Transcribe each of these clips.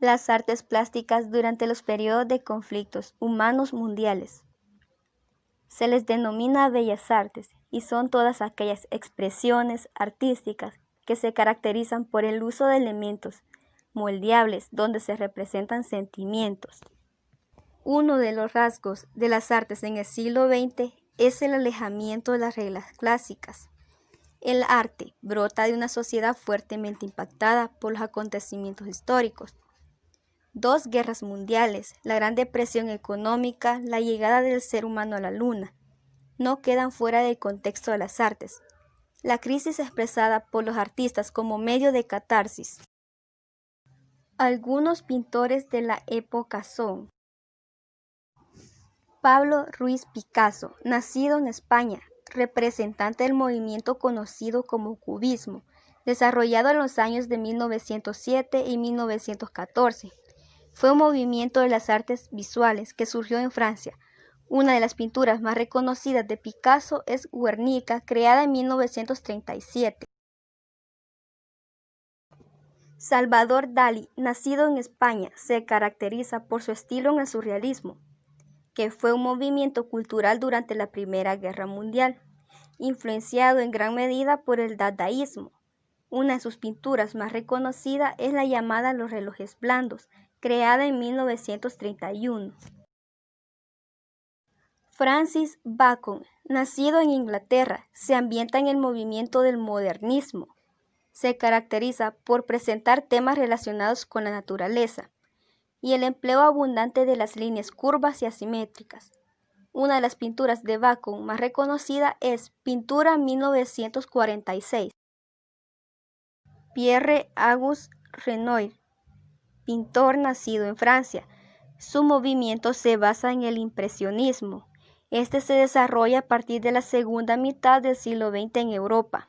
Las artes plásticas durante los periodos de conflictos humanos mundiales. Se les denomina bellas artes y son todas aquellas expresiones artísticas que se caracterizan por el uso de elementos moldeables donde se representan sentimientos. Uno de los rasgos de las artes en el siglo XX es el alejamiento de las reglas clásicas. El arte brota de una sociedad fuertemente impactada por los acontecimientos históricos. Dos guerras mundiales, la Gran Depresión económica, la llegada del ser humano a la Luna, no quedan fuera del contexto de las artes. La crisis expresada por los artistas como medio de catarsis. Algunos pintores de la época son Pablo Ruiz Picasso, nacido en España, representante del movimiento conocido como cubismo, desarrollado en los años de 1907 y 1914. Fue un movimiento de las artes visuales que surgió en Francia. Una de las pinturas más reconocidas de Picasso es Guernica, creada en 1937. Salvador Dalí, nacido en España, se caracteriza por su estilo en el surrealismo, que fue un movimiento cultural durante la Primera Guerra Mundial, influenciado en gran medida por el dadaísmo. Una de sus pinturas más reconocidas es la llamada Los relojes blandos, creada en 1931. Francis Bacon, nacido en Inglaterra, se ambienta en el movimiento del modernismo. Se caracteriza por presentar temas relacionados con la naturaleza y el empleo abundante de las líneas curvas y asimétricas. Una de las pinturas de Bacon más reconocida es Pintura 1946. Pierre-Auguste Renoir, pintor nacido en Francia. Su movimiento se basa en el impresionismo. Este se desarrolla a partir de la segunda mitad del siglo XX en Europa.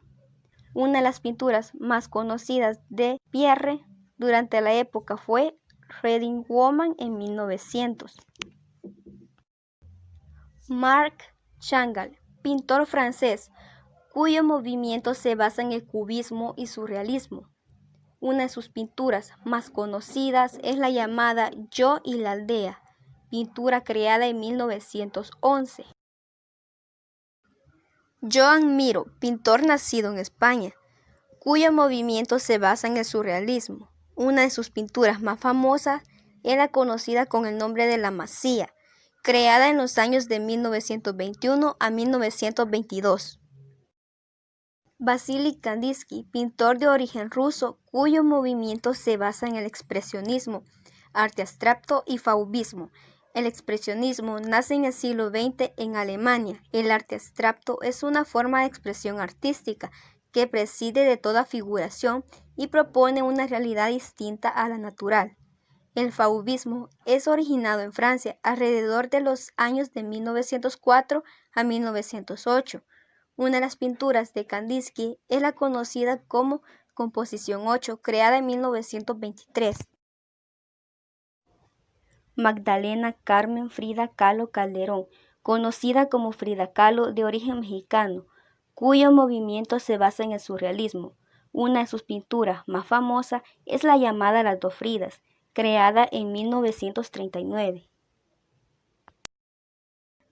Una de las pinturas más conocidas de Pierre durante la época fue Reading Woman en 1900. Marc Chagall, pintor francés, cuyo movimiento se basa en el cubismo y surrealismo. Una de sus pinturas más conocidas es la llamada Yo y la aldea, pintura creada en 1911. Joan Miró, pintor nacido en España, cuyo movimiento se basa en el surrealismo. Una de sus pinturas más famosas es la conocida con el nombre de La Masía, creada en los años de 1921 a 1922. Vasily Kandinsky, pintor de origen ruso, cuyo movimiento se basa en el expresionismo, arte abstracto y fauvismo. El expresionismo nace en el siglo XX en Alemania. El arte abstracto es una forma de expresión artística que prescinde de toda figuración y propone una realidad distinta a la natural. El fauvismo es originado en Francia alrededor de los años de 1904 a 1908. Una de las pinturas de Kandinsky es la conocida como Composición 8, creada en 1923. Magdalena Carmen Frida Kahlo Calderón, conocida como Frida Kahlo, de origen mexicano, cuyo movimiento se basa en el surrealismo. Una de sus pinturas más famosas es la llamada Las dos Fridas, creada en 1939.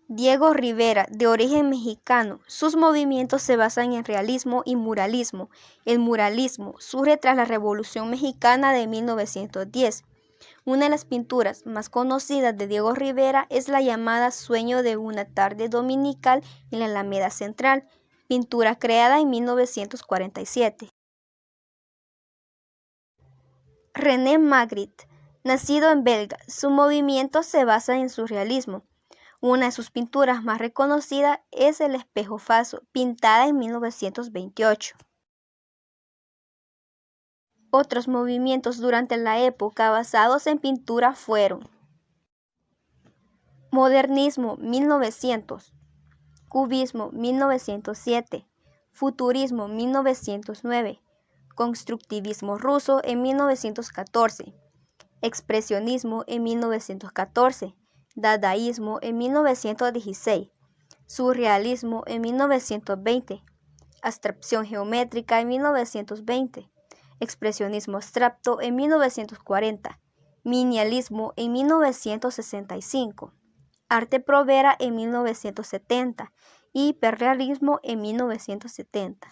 Diego Rivera, de origen mexicano, sus movimientos se basan en realismo y muralismo. El muralismo surge tras la Revolución Mexicana de 1910. Una de las pinturas más conocidas de Diego Rivera es la llamada Sueño de una tarde dominical en la Alameda Central, pintura creada en 1947. René Magritte, nacido en Belga, su movimiento se basa en surrealismo. Una de sus pinturas más reconocidas es El espejo falso, pintada en 1928. Otros movimientos durante la época basados en pintura fueron Modernismo 1900, Cubismo 1907, Futurismo 1909, Constructivismo ruso en 1914, Expresionismo en 1914, Dadaísmo en 1916, Surrealismo en 1920, Abstracción geométrica en 1920, Expresionismo abstracto en 1940, Minialismo en 1965, arte pro vera en 1970 y hiperrealismo en 1970.